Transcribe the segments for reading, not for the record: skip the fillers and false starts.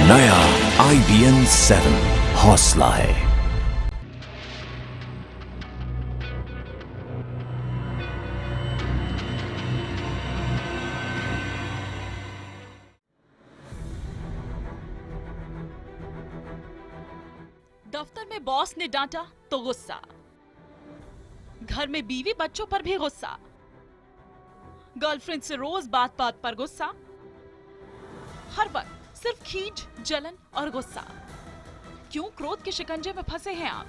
नया IBN 7 हौसला है। दफ्तर में बॉस ने डांटा तो गुस्सा, घर में बीवी बच्चों पर भी गुस्सा, गर्लफ्रेंड से रोज बात बात पर गुस्सा, हर वक्त सिर्फ खींच, जलन और गुस्सा। क्यों क्रोध के शिकंजे में फंसे हैं आप?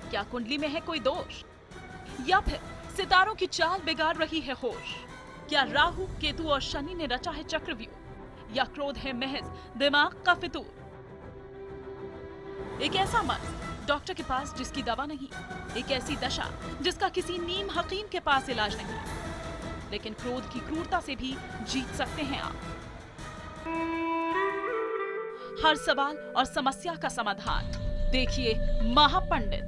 क्या कुंडली में है कोई दोष, या फिर सितारों की चाल बिगाड़ रही है होश? क्या राहु, केतु और शनि ने रचा है चक्रव्यूह, या क्रोध है महज दिमाग का फितूर? एक ऐसा मर्ज डॉक्टर के पास जिसकी दवा नहीं, एक ऐसी दशा जिसका किसी नीम हकीम के पास इलाज नहीं, लेकिन क्रोध की क्रूरता से भी जीत सकते हैं आप। हर सवाल और समस्या का समाधान देखिए महापंडित।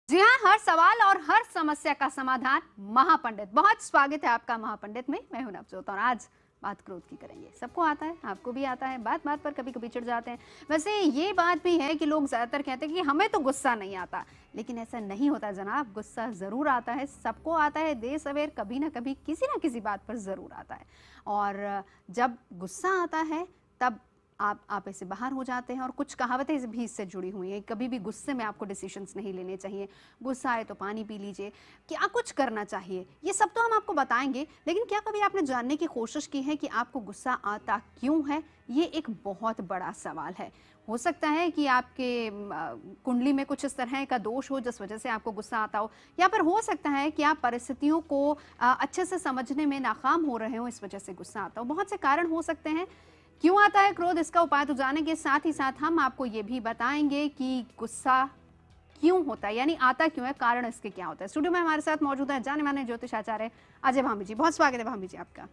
जी हाँ, हर सवाल और हर समस्या का समाधान महापंडित। बहुत स्वागत है आपका महापंडित में। मैं हूं नवजोत और आज बात क्रोध की करेंगे। सबको आता है, आपको भी आता है, बात बात पर कभी कभी चिढ़ जाते हैं। वैसे ये बात भी है कि लोग ज़्यादातर कहते हैं कि हमें तो गुस्सा नहीं आता, लेकिन ऐसा नहीं होता जनाब। गुस्सा ज़रूर आता है, सबको आता है, देर सवेर कभी ना कभी किसी ना किसी बात पर ज़रूर आता है। और जब गुस्सा आता है तब आप इससे बाहर हो जाते हैं। और कुछ कहावतें भी इससे जुड़ी हुई हैं। कभी भी गुस्से में आपको डिसीजंस नहीं लेने चाहिए, गुस्सा आए तो पानी पी लीजिए, क्या कुछ करना चाहिए, ये सब तो हम आपको बताएंगे। लेकिन क्या कभी आपने जानने की कोशिश की है कि आपको गुस्सा आता क्यों है? ये एक बहुत बड़ा सवाल है। हो सकता है कि आपके कुंडली में कुछ इस तरह का दोष हो जिस वजह से आपको गुस्सा आता हो, या फिर हो सकता है कि आप परिस्थितियों को अच्छे से समझने में नाकाम हो रहे हो, इस वजह से गुस्सा आता हो। बहुत से कारण हो सकते हैं क्यों आता है क्रोध। इसका उपाय तो जानेंगे, साथ ही साथ हम आपको ये भी बताएंगे कि गुस्सा क्यों होता है, यानी आता क्यों है, कारण इसके क्या होता है। स्टूडियो में हमारे साथ मौजूद है जाने माने ज्योतिष आचार्य अजय भामी जी। बहुत स्वागत है भामी जी आपका।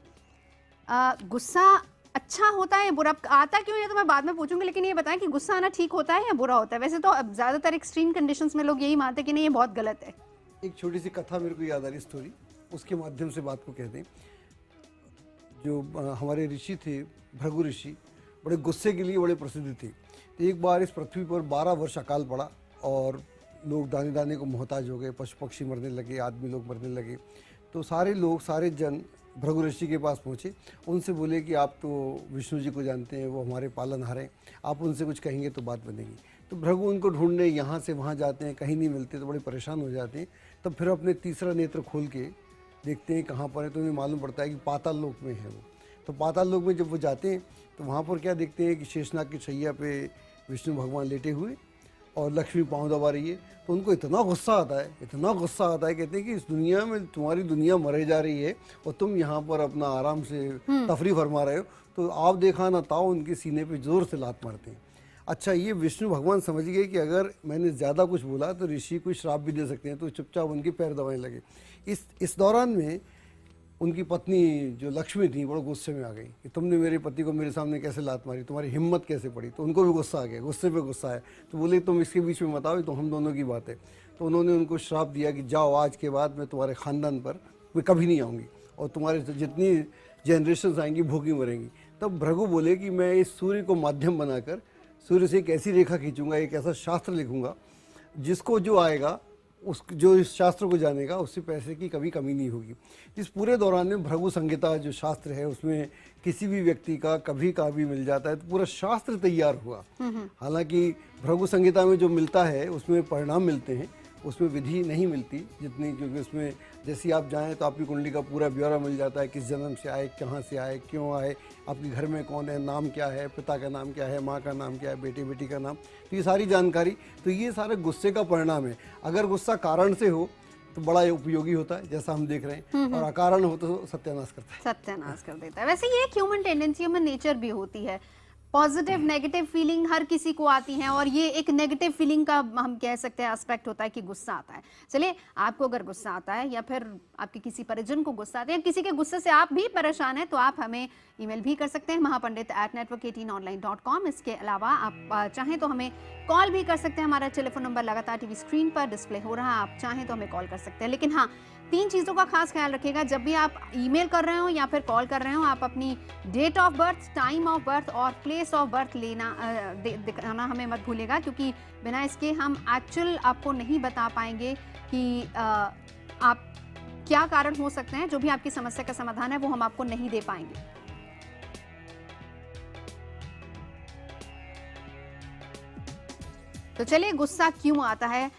गुस्सा अच्छा होता है, बुरा आता क्यों है तो मैं बाद में पूछूंगी, लेकिन ये बताएं कि गुस्सा आना ठीक होता है या बुरा होता है? वैसे तो ज्यादातर एक्सट्रीम कंडीशंस में लोग यही मानते हैं कि नहीं, ये बहुत गलत है। एक छोटी सी कथा मेरे को याद आ रही, स्टोरी, उसके माध्यम से बात को कहते हैं। जो हमारे ऋषि थे, भृगु ऋषि, बड़े गुस्से के लिए बड़े प्रसिद्ध थे। तो एक बार इस पृथ्वी पर 12 वर्ष अकाल पड़ा और लोग दाने दाने को मोहताज हो गए, पशु पक्षी मरने लगे, आदमी लोग मरने लगे। तो सारे लोग, सारे जन भृगु ऋषि के पास पहुँचे, उनसे बोले कि आप तो विष्णु जी को जानते हैं, वो हमारे पालनहार हैं, आप उनसे कुछ कहेंगे तो बात बनेगी। तो भृगु उनको ढूंढने यहाँ से वहाँ जाते हैं, कहीं नहीं मिलते, तो बड़े परेशान हो जाते हैं। तब फिर अपने तीसरा नेत्र खोल के देखते हैं कहाँ पर है, तो उन्हें मालूम पड़ता है कि पाताल लोक में है वो। तो पाताल लोक में जब वो जाते हैं तो वहाँ पर क्या देखते हैं कि शेषनाग की शैया पे विष्णु भगवान लेटे हुए और लक्ष्मी पाँव दबा रही है। तो उनको इतना गुस्सा आता है, इतना गुस्सा आता है, कहते हैं कि इस दुनिया में तुम्हारी दुनिया मरे जा रही है और तुम यहाँ पर अपना आराम से तफरी फरमा रहे हो। तो आप देखा ना ताओ उनके सीने पे जोर से लात मारते हैं। अच्छा, ये विष्णु भगवान समझ गए कि अगर मैंने ज़्यादा कुछ बोला तो ऋषि को श्राप भी दे सकते हैं, तो चुपचाप उनके पैर दबाने लगे। इस दौरान में उनकी पत्नी जो लक्ष्मी थी बड़े गुस्से में आ गई कि तुमने मेरे पति को मेरे सामने कैसे लात मारी, तुम्हारी हिम्मत कैसे पड़ी। तो उनको भी गुस्सा आ गया, गुस्से पे गुस्सा आया। तो बोले तुम इसके बीच में मत आओ, तो हम दोनों की बात है। तो उन्होंने उनको श्राप दिया कि जाओ, आज के बाद मैं तुम्हारे ख़ानदान पर मैं कभी नहीं आऊँगी और तुम्हारे जितनी जनरेशन आएंगी भूखी मरेंगी। तब भृगु बोले कि मैं इस सूर्य को माध्यम बनाकर सूर्य से एक ऐसी रेखा खींचूंगा, एक ऐसा शास्त्र लिखूंगा जिसको जो आएगा, उस जो इस शास्त्र को जानेगा उससे पैसे की कभी कमी नहीं होगी। इस पूरे दौरान में भृगु संहिता जो शास्त्र है उसमें किसी भी व्यक्ति का कभी का भी मिल जाता है, तो पूरा शास्त्र तैयार हुआ। हालांकि भृगु संहिता में जो मिलता है उसमें परिणाम मिलते हैं, उसमें विधि नहीं मिलती जितनी, क्योंकि उसमें जैसे आप जाएं तो आपकी कुंडली का पूरा ब्यौरा मिल जाता है, किस जन्म से आए, कहाँ से आए, क्यों आए, आपके घर में कौन है, नाम क्या है, पिता का नाम क्या है, माँ का नाम क्या है, बेटे बेटी का नाम, तो ये सारी जानकारी। तो ये सारे गुस्से का परिणाम है। अगर गुस्सा कारण से हो तो बड़ा उपयोगी होता है, जैसा हम देख रहे हैं, और अकारण हो तो सत्यानाश करता है, सत्यानाश कर देता है। वैसे ये एक ह्यूमन टेंडेंसी, ह्यूमन नेचर भी होती है। पॉजिटिव नेगेटिव फीलिंग हर किसी को आती है, और ये एक नेगेटिव फीलिंग का हम कह सकते हैं एस्पेक्ट होता है कि गुस्सा आता है। चलिए, आपको अगर गुस्सा आता है या फिर आपके किसी परिजन को गुस्सा आता है या किसी के गुस्से से आप भी परेशान हैं, तो आप हमें ईमेल भी कर सकते हैं mahapandiat@network18online.com। इसके अलावा आप चाहें तो हमें कॉल भी कर सकते हैं। हमारा टेलीफोन नंबर लगातार टीवी स्क्रीन पर डिस्प्ले हो रहा है, आप चाहें तो हमें कॉल कर सकते हैं। लेकिन हाँ, 3 चीज़ों का खास ख्याल रखिएगा जब भी आप ईमेल कर रहे हो या फिर कॉल कर रहे हो। आप अपनी date of birth, time of birth और प्लेस ऑफ बर्थ दिखाना हमें मत भूलिएगा, क्योंकि बिना इसके हम एक्चुअल आपको नहीं बता पाएंगे कि आप क्या कारण हो सकते हैं। जो भी आपकी समस्या का समाधान है वो हम आपको नहीं दे पाएंगे। तो चलिए, गुस्सा क्यों आता है?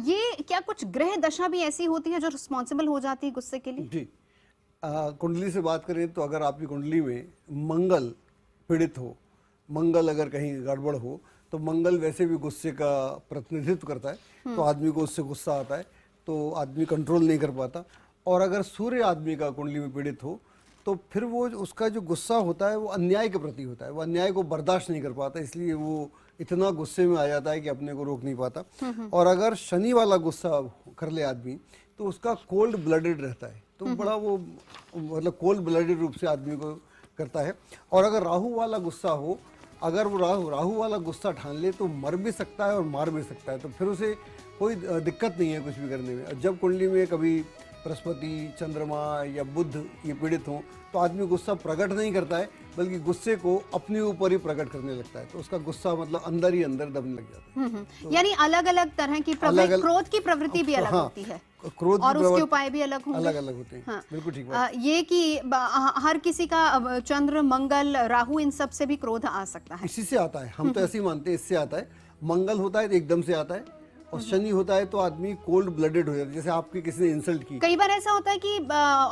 ये क्या कुछ ग्रह दशा भी ऐसी होती है जो रिस्पॉन्सिबल हो जाती है गुस्से के लिए? जी, कुंडली से बात करें तो अगर आपकी कुंडली में मंगल पीड़ित हो, मंगल अगर कहीं गड़बड़ हो, तो मंगल वैसे भी गुस्से का प्रतिनिधित्व करता है, तो आदमी को उससे गुस्सा आता है, तो आदमी कंट्रोल नहीं कर पाता। और अगर सूर्य आदमी का कुंडली में पीड़ित हो, तो फिर वो उसका जो गुस्सा होता है वो अन्याय के प्रति होता है, वो अन्याय को बर्दाश्त नहीं कर पाता, इसलिए वो इतना गुस्से में आ जाता है कि अपने को रोक नहीं पाता। और अगर शनि वाला गुस्सा कर ले आदमी, तो उसका कोल्ड ब्लडेड रहता है, तो बड़ा वो मतलब कोल्ड ब्लडेड रूप से आदमी को करता है। और अगर राहु वाला गुस्सा हो, अगर वो राहु वाला गुस्सा ठान ले तो मर भी सकता है और मार भी सकता है, तो फिर उसे कोई दिक्कत नहीं है कुछ भी करने में। जब कुंडली में कभी बृहस्पति, चंद्रमा या बुध ये पीड़ित हों, तो आदमी गुस्सा प्रकट नहीं करता है, बल्कि गुस्से को अपने ऊपर ही प्रकट करने लगता है, तो उसका गुस्सा मतलब अंदर ही अंदर दबने लग जाता है। तो यानी अलग अलग तरह की क्रोध की प्रवृत्ति भी अलग होती है, क्रोध और उसके उपाय भी अलग होंगे, अलग अलग होते हैं। हाँ। बिल्कुल ठीक बात। ये कि हर किसी का चंद्र, मंगल, राहु इन सब से भी क्रोध आ सकता है। इसी से आता है, हम तो ऐसे ही मानते हैं, इससे आता है। मंगल होता है तो एकदम से आता है, और शनि होता है तो आदमी कोल्ड ब्लडेड हो जाता है, जैसे आपकी किसी ने इंसल्ट की। कई बार ऐसा होता है कि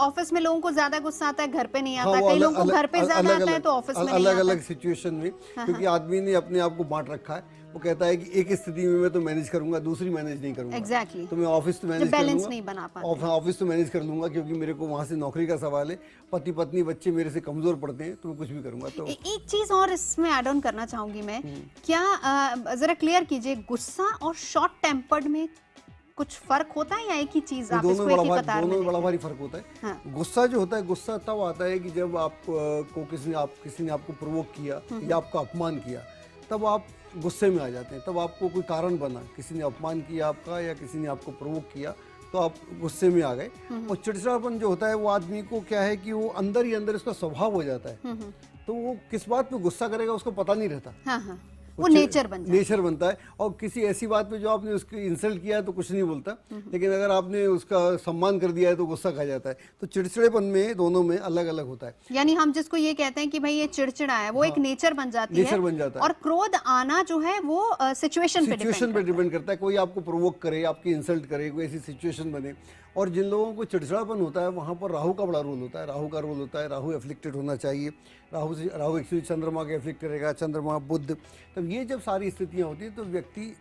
ऑफिस में लोगों को ज्यादा गुस्सा आता है, घर पे नहीं आता। कई लोगों को घर पे ज्यादा आता है तो ऑफिस में नहीं आता। अलग अलग सिचुएशन में, क्योंकि आदमी ने अपने आप को बांट रखा है। वो कहता है कि एक स्थिति में मैं तो मैनेज करूंगा, दूसरी मैनेज नहीं करूंगा। एग्जैक्टली। तो मैं ऑफिस तो मैनेज बैलेंस नहीं बना पाता। ऑफिस तो मैनेज कर लूंगा, क्योंकि मेरे को वहां से नौकरी का सवाल है, पति पत्नी बच्चे मेरे से कमजोर पड़ते हैं, तो मैं कुछ भी करूंगा। तो एक चीज और इसमें ऐड ऑन करना चाहूंगी मैं, क्या जरा क्लियर कीजिए, गुस्सा और शॉर्ट टेम्पर्ड में कुछ फर्क होता है या एक ही चीज? आप इसको एक ही कतार में दोनों में बड़ा भारी फर्क होता है। हाँ। गुस्सा जो होता है, गुस्सा तब आता है कि जब आपको किसी ने आपको प्रोवोक किया या आपका अपमान किया, तब आप गुस्से में आ जाते हैं। तब आपको कोई कारण बना, किसी ने अपमान किया आपका या किसी ने आपको प्रोवोक किया, तो आप गुस्से में आ गए। और चिड़चिड़ापन जो होता है वो आदमी को क्या है कि वो अंदर ही अंदर उसका स्वभाव हो जाता है, तो वो किस बात पे गुस्सा करेगा उसको पता नहीं रहता। हाँ। वो नेचर बनता है। और किसी ऐसी बात पे जो आपने उसकी इंसल्ट किया है तो कुछ नहीं बोलता, लेकिन अगर आपने उसका सम्मान कर दिया है तो गुस्सा खा जाता है। तो चिड़चिड़ेपन में दोनों में अलग अलग होता है। यानी हम जिसको ये कहते हैं कि भाई ये चिड़चिड़ा है, वो एक नेचर बन जाती है। और क्रोध आना जो है वो सिचुएशन पे डिपेंड करता है। कोई आपको प्रोवोक करे, आपकी इंसल्ट करे, कोई ऐसी सिचुएशन बने। और जिन लोगों को चिड़चिड़ापन होता है वहाँ पर राहु का बड़ा रोल होता है। राहु एफ्लिक्टेड होना चाहिए। राहु एक्चुअली चंद्रमा के एफ्लिक्ट करेगा, चंद्रमा, बुध। तब ये जब सारी स्थितियाँ होती हैं तो व्यक्ति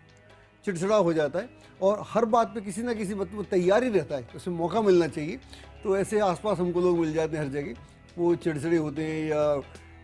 चिड़चिड़ा हो जाता है, और हर बात पे किसी ना किसी बात तैयारी रहता है, उसे मौका मिलना चाहिए। तो ऐसे आसपास हमको लोग मिल जाते हैं हर जगह, वो चिड़चिड़े होते हैं या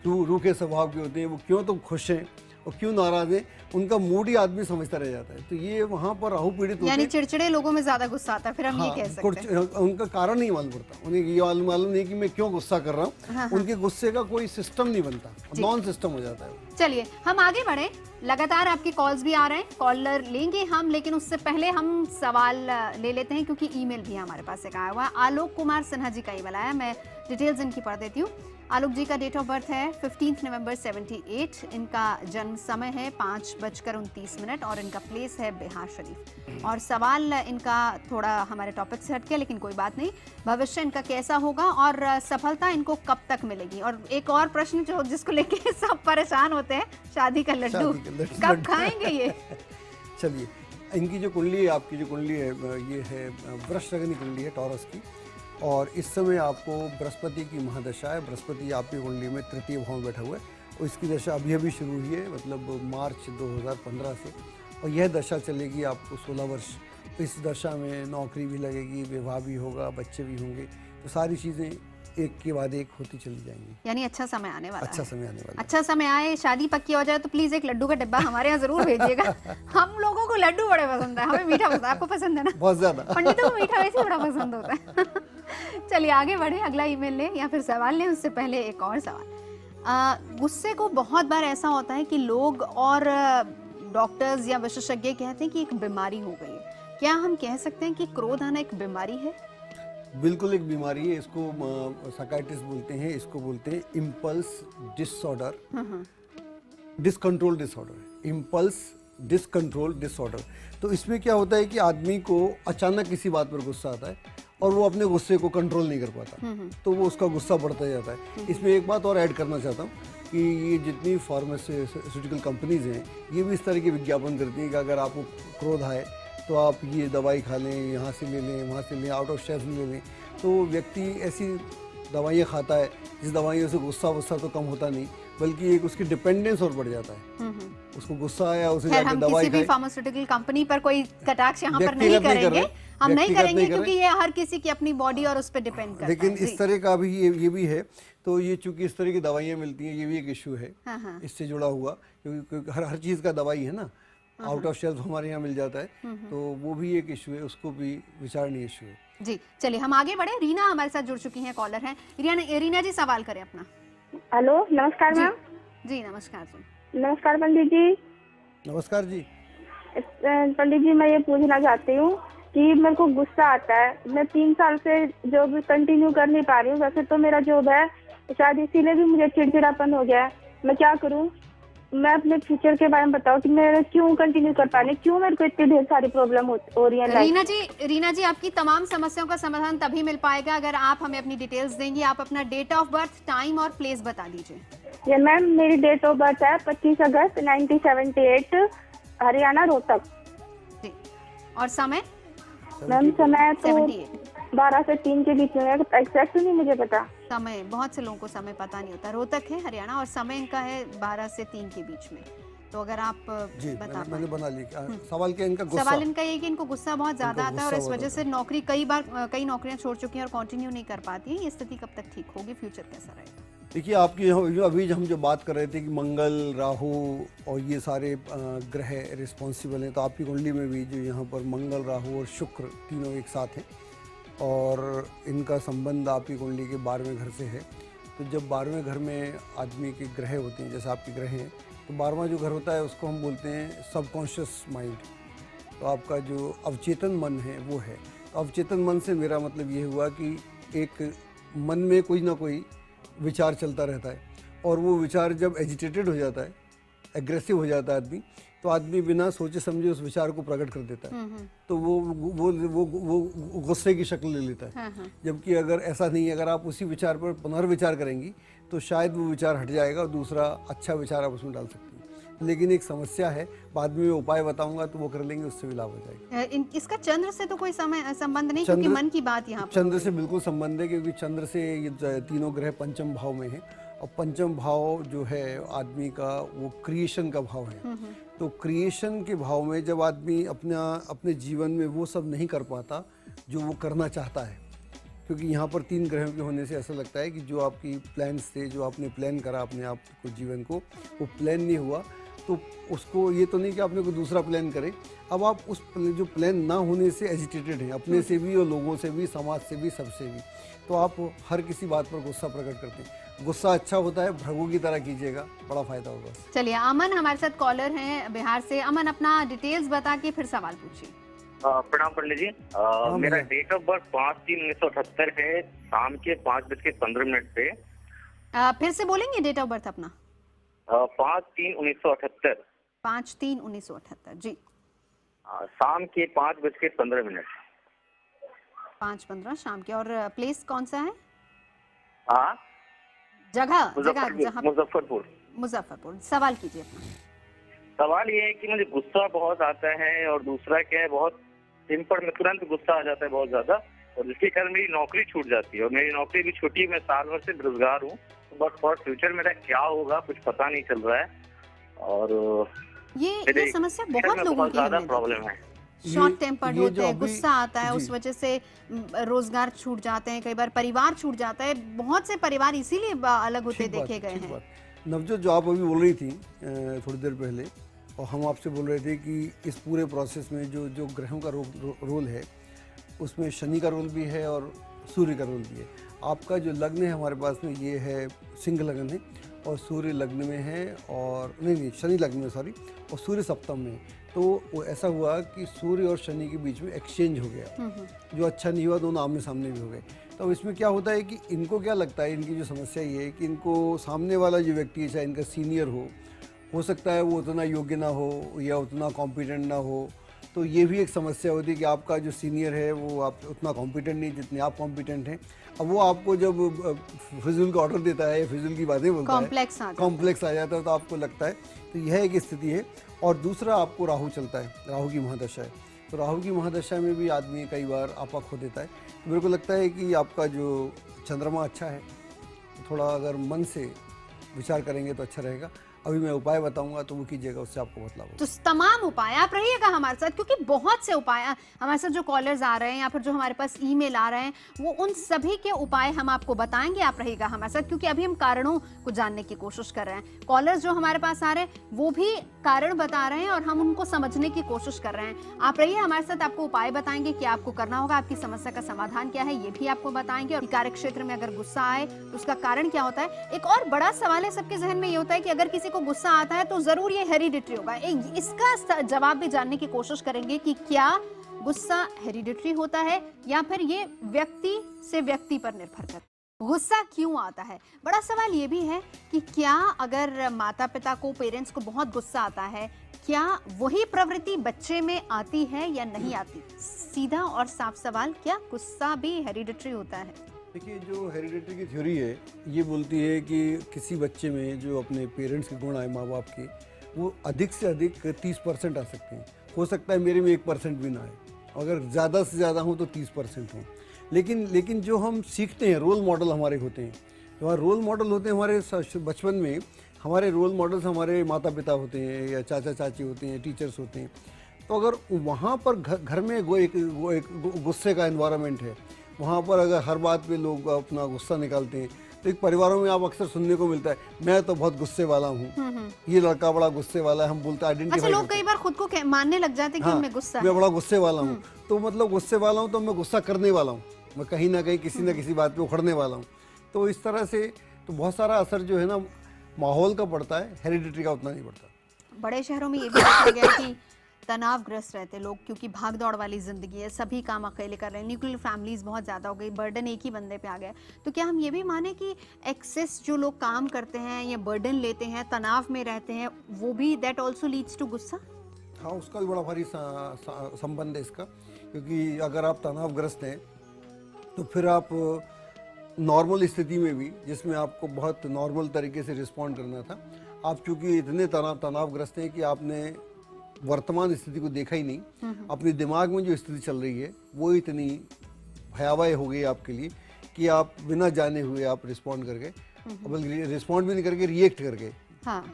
रूखे स्वभाव के होते हैं, वो क्यों तो खुश हैं और क्यों नाराज है, उनका मूड ही आदमी समझता रह जाता है। तो ये वहाँ पर राहु पीड़ित होते हैं, यानी चिड़चिड़े लोगों में ज्यादा गुस्सा आता है, फिर हम ये कह सकते हैं। उनका कारण नहीं मालूम पड़ता, उन्हें ये मालूम नहीं कि मैं क्यों गुस्सा कर रहा हूँ। उनके गुस्से का कोई सिस्टम नहीं बनता, नॉन सिस्टम हो जाता है। चलिए हम आगे बढ़े, लगातार आपके कॉल्स भी आ रहे हैं, कॉलर लेंगे हम, लेकिन उससे पहले हम सवाल ले लेते हैं, क्योंकि ईमेल भी हमारे पास एक आया हुआ है। आलोक कुमार सिन्हा जी का ईमेल आया, मैं डिटेल्स इनकी पढ़ देती हूँ। आलोक जी का डेट ऑफ बर्थ है 15 नवंबर 78। इनका जन्म समय है 5:29 और इनका प्लेस है बिहार शरीफ। और सवाल इनका थोड़ा हमारे टॉपिक से हटके, लेकिन कोई बात नहीं। भविष्य इनका कैसा होगा और सफलता इनको कब तक मिलेगी? और एक और प्रश्न जो जिसको लेके सब परेशान होते हैं, शादी का लड्डू कब खाएंगे ये? चलिए, इनकी जो कुंडली है, आपकी जो कुंडली है, ये है वृश्चिक कुंडली है, टॉरस की। और इस समय आपको बृहस्पति की महादशा है। बृहस्पति आपकी कुंडली में तृतीय भाव में बैठा हुआ है, और इसकी दशा अभी अभी शुरू हुई है, मतलब मार्च 2015 से, और यह दशा चलेगी आपको 16 वर्ष। इस दशा में नौकरी भी लगेगी, विवाह भी होगा, बच्चे भी होंगे, तो सारी चीज़ें एक के बाद एक होती चली जाएंगी। यानी अच्छा समय आने वाला है। अच्छा समय आए, शादी पक्की हो जाए तो प्लीज एक लड्डू का डिब्बा हमारे यहाँ जरूर भेजिएगा। हम लोगों को लड्डू बड़े पसंद है, हमें मीठा पसंद है। आपको पसंद है ना? बहुत ज्यादा। पंडितों को मीठा वैसे बड़ा पसंद होता है। चलिए आगे बढ़े, अगला ईमेल लें या फिर सवाल लें। उससे पहले एक और सवाल। गुस्से को बहुत बार ऐसा होता है कि लोग और डॉक्टर्स या विशेषज्ञ कहते हैं कि एक बीमारी हो गई है। क्या हम कह सकते हैं कि क्रोध आना एक बीमारी है? बिल्कुल एक बीमारी है, इसको साइकाइट्रिस्ट बोलते हैं, इसको बोलते हैं impulse disorder, discontrol disorder, impulse discontrol disorder. तो इसमें क्या होता है कि आदमी को अचानक किसी बात पर गुस्सा आता है और वो अपने गुस्से को कंट्रोल नहीं कर पाता, तो वो उसका गुस्सा बढ़ता जाता है। इसमें एक बात और ऐड करना चाहता हूँ कि ये जितनी फार्मास्यूटिकल कंपनीज हैं ये भी इस तरह के विज्ञापन करती हैं कि अगर आपको क्रोध आए तो आप ये दवाई खा लें, यहाँ से ले लें, वहाँ से ले, आउट ऑफ शेल्फ ले लें। तो व्यक्ति ऐसी दवाइयाँ खाता है जिस दवाइयों से गुस्सा तो कम होता नहीं, बल्कि एक उसकी डिपेंडेंस और बढ़ जाता है। उसको गुस्सा आया, उसे जाके हम दवाई किसी भी फार्मास्यूटिकल कंपनी पर कोई कटाक्ष यहाँ पर नहीं करेंगे, हम नहीं करेंगे क्योंकि ये हर किसी की अपनी बॉडी और उस पर डिपेंड करता है। लेकिन इस तरह का भी ये भी है, तो ये चूंकि इस तरह की दवाइयाँ मिलती हैं, ये भी एक इशू है इससे जुड़ा हुआ, क्योंकि हर चीज़ का दवाई है ना, आउट ऑफ शेल्फ हमारे यहाँ मिल जाता है, तो वो भी एक इशू है, उसको भी विचारणीय इशू है। जी चलिए हम आगे बढ़े। रीना हमारे साथ जुड़ चुकी हैं, कॉलर हैं। रीना जी सवाल करें अपना। हेलो, नमस्कार मैम। जी नमस्कार जी। नमस्कार पंडित जी। नमस्कार जी। पंडित जी, मैं ये पूछना चाहती हूँ कि मेरे को गुस्सा आता है, मैं 3 साल से जॉब कंटिन्यू कर नहीं पा रही हूँ। वैसे तो मेरा जॉब है, शायद इसीलिए भी मुझे चिड़चिड़ापन हो गया है। मैं क्या करूँ? मैं अपने फ्यूचर के बारे में बताओ कि मैं क्यों कंटिन्यू कर पा रही, क्यों मेरे को इतनी ढेर सारी प्रॉब्लम हो रही है। रीना जी आपकी तमाम समस्याओं का समाधान तभी मिल पाएगा अगर आप हमें अपनी डिटेल्स देंगी। आप अपना डेट ऑफ बर्थ, टाइम और प्लेस बता दीजिए। ये मैम, मेरी डेट ऑफ बर्थ है 25 अगस्त 1978, हरियाणा, रोहतक। जी, और समय? मैम समय तो 78। 12 से 3 के बीच में है, एग्जैक्ट नहीं मुझे पता। समय, बहुत से लोगों को समय पता नहीं होता। रोहतक है हरियाणा और समय इनका है 12 से 3 के बीच में। तो अगर आप जी, बता मैंने बना लिया। सवाल क्या इनका? गुस्सा। सवाल इनका ये कि इनको गुस्सा बहुत ज्यादा आता है और इस वजह से नौकरी कई नौकरियां छोड़ चुकी हैं और कंटिन्यू नहीं कर पाती हैं। ये स्थिति कब तक ठीक होगी, फ्यूचर कैसा रहेगा? देखिए, आपकी अभी हम जो बात कर रहे थे कि मंगल, राहु और ये सारे ग्रह रिस्पॉन्सिबल हैं, तो आपकी कुंडली में भी जो यहाँ पर मंगल, राहु और शुक्र तीनों एक साथ हैं और इनका संबंध आपकी कुंडली के 12वें घर से है। तो जब 12वें घर में आदमी के ग्रह होते हैं, जैसे आपके ग्रह हैं, तो 12वां जो घर होता है उसको हम बोलते हैं सबकॉन्शियस माइंड। तो आपका जो अवचेतन मन है वो है। तो अवचेतन मन से मेरा मतलब ये हुआ कि एक मन में कोई ना कोई विचार चलता रहता है और वो विचार जब एजिटेटेड हो जाता है, एग्रेसिव हो जाता है आदमी, तो आदमी बिना सोचे समझे उस विचार को प्रकट कर देता है। तो वो गुस्से की शक्ल ले लेता है। जबकि अगर ऐसा नहीं है, अगर आप उसी विचार पर पुनर्विचार करेंगी तो शायद वो विचार हट जाएगा और दूसरा अच्छा विचार आप उसमें डाल सकती हैं। लेकिन एक समस्या है, बाद में उपाय बताऊंगा तो वो कर लेंगे, उससे भी लाभ हो जाएगा। इसका चंद्र से तो कोई संबंध नहीं, क्योंकि मन की बात यहाँ चंद्र से बिल्कुल संबंध है, क्योंकि चंद्र से ये तीनों ग्रह पंचम भाव में है और पंचम भाव जो है आदमी का वो क्रिएशन का भाव है। तो क्रिएशन के भाव में जब आदमी अपने जीवन में वो सब नहीं कर पाता जो वो करना चाहता है, क्योंकि यहाँ पर 3 ग्रहों के होने से ऐसा लगता है कि जो आपकी प्लान्स थे, जो आपने प्लान करा अपने आप को जीवन को, वो प्लान नहीं हुआ। तो उसको ये तो नहीं कि आपने कोई दूसरा प्लान करे, अब आप उस जो प्लान ना होने से एजिटेटेड हैं, अपने से भी और लोगों से भी, समाज से भी, सबसे भी। तो आप हर किसी बात पर गुस्सा प्रकट करते हैं। गुस्सा अच्छा होता है, भृगु की तरह कीजिएगा, बड़ा फायदा होगा। चलिए, अमन हमारे साथ कॉलर हैं बिहार से। अमन, अपना डिटेल्स बता के फिर सवाल पूछिए। प्रणाम पंडित जी। मेरा डेट ऑफ बर्थ 5/3/1978 है, शाम के 5:15 पे। फिर से बोलेंगे डेट ऑफ बर्थ अपना? 5/3/1978। 5/3/1978 जी। शाम के 5:15। 5:15 शाम के। और प्लेस कौन सा है? जगह जहाँ? मुजफ्फरपुर। सवाल कीजिए अपना। सवाल ये है कि मुझे गुस्सा बहुत आता है और दूसरा क्या है, बहुत सिंपल में तुरंत गुस्सा आ जाता है बहुत ज्यादा, और जिसके कारण मेरी नौकरी छूट जाती है। और मेरी नौकरी भी छूटी, मैं साल भर से बेरोजगार हूँ। बट फॉर फ्यूचर मेरा क्या होगा कुछ पता नहीं चल रहा है। और ये समस्या बहुत लोगों की है। प्रॉब्लम है, शॉर्ट टेम्पर्ड होते हैं, गुस्सा आता है, उस वजह से रोजगार छूट जाते हैं, कई बार परिवार छूट जाता है। बहुत से परिवार इसीलिए अलग होते देखे गए हैं। नवजोत, जो आप अभी बोल रही थी थोड़ी देर पहले, और हम आपसे बोल रहे थे कि इस पूरे प्रोसेस में जो ग्रहों का रोल है, उसमें शनि का रोल भी है और सूर्य का रोल भी है। आपका जो लग्न है हमारे पास में ये है सिंह लग्न है, और सूर्य लग्न में है, और नहीं शनि लग्न में, सॉरी, और सूर्य सप्तम में। तो वो ऐसा हुआ कि सूर्य और शनि के बीच में एक्सचेंज हो गया, जो अच्छा नहीं हुआ, दोनों आमने सामने भी हो गए। तो अब इसमें क्या होता है कि इनको क्या लगता है, इनकी जो समस्या ये है कि इनको सामने वाला जो व्यक्ति है, चाहे इनका सीनियर हो सकता है वो उतना योग्य ना हो या उतना कॉम्पिटेंट ना हो। तो ये भी एक समस्या होती है कि आपका जो सीनियर है वो आप उतना कॉम्पिटेंट नहीं जितने आप कॉम्पिटेंट हैं। अब वो आपको जब फिजूल का ऑर्डर देता है, फिजूल की बातें बोलता है, कॉम्प्लेक्स आ जाता है, तो आपको लगता है। तो यह एक स्थिति है। और दूसरा, आपको राहु चलता है, राहु की महादशा है। तो राहु की महादशा में भी आदमी कई बार आपा खो देता है। तो मेरे को लगता है कि आपका जो चंद्रमा अच्छा है, तो थोड़ा अगर मन से विचार करेंगे तो अच्छा रहेगा। अभी मैं उपाय बताऊंगा तो वो कीजिएगा, उससे आपको बहुत लाभ होगा। तो तमाम उपाय, आप रहिएगा हमारे साथ, क्योंकि बहुत से उपाय हमारे साथ जो कॉलर्स आ रहे हैं या फिर जो हमारे पास ईमेल आ रहे हैं, वो उन सभी के उपाय हम आपको बताएंगे। आप रहिएगा हमारे साथ, क्योंकि अभी हम कारणों को जानने की कोशिश कर रहे हैं। कॉलर्स जो हमारे पास आ रहे हैं वो भी कारण बता रहे हैं और हम उनको समझने की कोशिश कर रहे हैं। आप रहिए हमारे साथ, आपको उपाय बताएंगे क्या आपको करना होगा, आपकी समस्या का समाधान क्या है ये भी आपको बताएंगे। और कार्य क्षेत्र में अगर गुस्सा आए तो उसका कारण क्या होता है। एक और बड़ा सवाल है सबके जहन में, ये होता है कि अगर किसी को गुस्सा आता है तो जरूर ये हेरिडिटरी होगा। इसका जवाब भी जानने की कोशिश करेंगे कि क्या गुस्सा हेरिडिटरी होता है या फिर ये व्यक्ति से व्यक्ति पर निर्भर करता है। गुस्सा क्यों आता है? बड़ा सवाल ये भी है कि क्या अगर माता पिता को, पेरेंट्स को बहुत गुस्सा आता है, क्या वही प्रवृत्ति बच्चे में आती है या नहीं आती? सीधा और साफ सवाल, क्या गुस्सा भी हेरिडिटरी होता है? देखिए, जो हेरिडिटरी की थ्योरी है ये बोलती है कि किसी बच्चे में जो अपने पेरेंट्स के गुण आए, माँ बाप के, वो अधिक से अधिक 30% आ सकते हैं। हो सकता है मेरे में 1% भी ना आए, अगर ज़्यादा से ज़्यादा हो तो 30% हो। लेकिन जो हम सीखते हैं, रोल मॉडल हमारे होते हैं, जो हमारे रोल मॉडल होते हैं हमारे बचपन में, हमारे रोल मॉडल्स हमारे माता पिता होते हैं या चाचा चाची होते हैं, टीचर्स होते हैं। तो अगर वहाँ पर घर में वो एक गुस्से का एनवायरनमेंट है, वहाँ पर अगर हर बात पे लोग अपना गुस्सा निकालते हैं, तो एक परिवारों में आप अक्सर सुनने को मिलता है, मैं तो बहुत गुस्से वाला हूँ, ये लड़का बड़ा गुस्से वाला है। हम बोलते हैं आइडेंटिफाई। अच्छा, लोग कई बार खुद को मानने लग जाते हैं कि मैं गुस्सा, मैं बड़ा गुस्से वाला हूँ। तो मतलब गुस्से वाला हूँ तो मैं गुस्सा करने वाला हूँ, मैं कहीं ना कहीं किसी ना किसी बात पे उखड़ने वाला हूँ। तो इस तरह से तो बहुत सारा असर जो है ना माहौल का पड़ता है, हेरिडिटरी का उतना नहीं पड़ता। बड़े शहरों में ये भी देखा गया कि तनावग्रस्त रहते लोग, क्योंकि भाग दौड़ वाली जिंदगी है, सभी काम अकेले कर रहे हैं, न्यूक्लियर फैमिलीज बहुत ज़्यादा हो गई, बर्डन एक ही बंदे पे आ गया। तो क्या हम ये भी माने कि एक्सेस जो लोग काम करते हैं या बर्डन लेते हैं, तनाव में रहते हैं, वो भी दैट ऑल्सो लीड्स टू गुस्सा? हाँ, उसका भी बड़ा भारी संबंध है इसका, क्योंकि अगर आप तनावग्रस्त हैं तो फिर आप नॉर्मल स्थिति में भी, जिसमें आपको बहुत नॉर्मल तरीके से रिस्पॉन्ड करना था, आप चूँकि इतने तनावग्रस्त हैं कि आपने वर्तमान स्थिति को देखा ही नहीं, अपने दिमाग में जो स्थिति चल रही है वो इतनी भयावह हो गई आपके लिए कि आप बिना जाने हुए आप रिस्पॉन्ड करके, बल्कि रिस्पॉन्ड भी नहीं करके रिएक्ट करके, हाँ,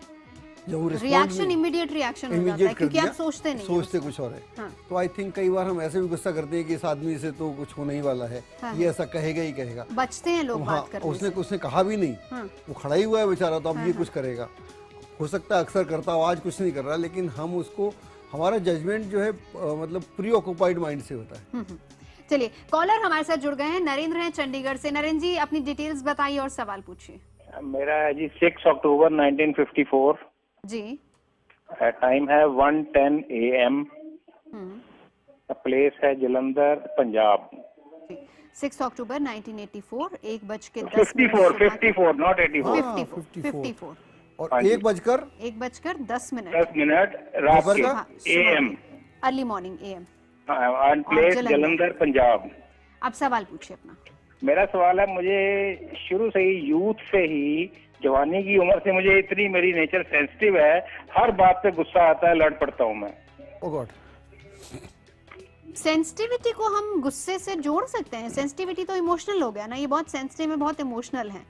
जब रिएक्शन इमीडिएट रिएक्शन हो जाता है, क्योंकि आप सोचते नहीं, सोचते कुछ और है। हाँ। तो आई थिंक कई बार हम ऐसे भी गुस्सा करते हैं कि इस आदमी से तो कुछ होने ही वाला है, हाँ, ये ऐसा कहेगा ही कहेगा, बचते हैं लोग बात करने से। उसने कहा भी नहीं, हाँ, वो खड़ा ही हुआ है बेचारा, तो अब ये कुछ करेगा। हो सकता है अक्सर करता हो, आज कुछ नहीं कर रहा, लेकिन हम उसको, हमारा जजमेंट जो है मतलब प्री ऑक्युपाइड माइंड से होता है। चलिए, कॉलर हमारे साथ जुड़ गए हैं, नरेंद्र हैं चंडीगढ़ से। नरेंद्र जी, अपनी डिटेल्स बताइए और सवाल पूछिए। मेरा है जी 6 अक्टूबर 1954 जी। टाइम है 1:10 AM। प्लेस है जलंधर, पंजाब। 6 अक्टूबर 1984, 1:10 54 नॉट 84 54 और 1:10 मिनट रात के AM, early morning AM। Place Jalandhar, Punjab. आप सवाल पूछिए अपना। मेरा सवाल है, मुझे शुरू से ही, यूथ से ही, जवानी की उम्र से मुझे इतनी, मेरी नेचर सेंसिटिव है, हर बात पे गुस्सा आता है, लड़ पड़ता हूँ मैं। ओह गॉड। सेंसिटिविटी को हम गुस्से से जोड़ सकते हैं? सेंसिटिविटी तो इमोशनल हो गया ना, ये बहुत सेंसिटिव है, बहुत इमोशनल है,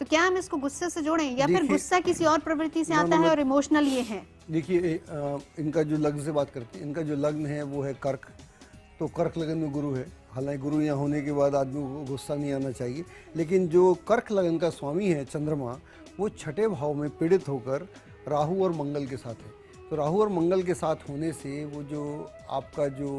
तो क्या हम इसको गुस्से से जोड़ें, या फिर गुस्सा किसी और प्रवृत्ति से आता है और इमोशनल ये है? देखिए, इनका जो लग्न से बात करते हैं, इनका जो लग्न है वो है कर्क, तो कर्क लगन में गुरु है। हालांकि गुरु यहाँ होने के बाद आदमी को गुस्सा नहीं आना चाहिए, लेकिन जो कर्क लगन का स्वामी है चंद्रमा, वो छठे भाव में पीड़ित होकर राहु और मंगल के साथ है। तो राहु और मंगल के साथ होने से वो जो आपका जो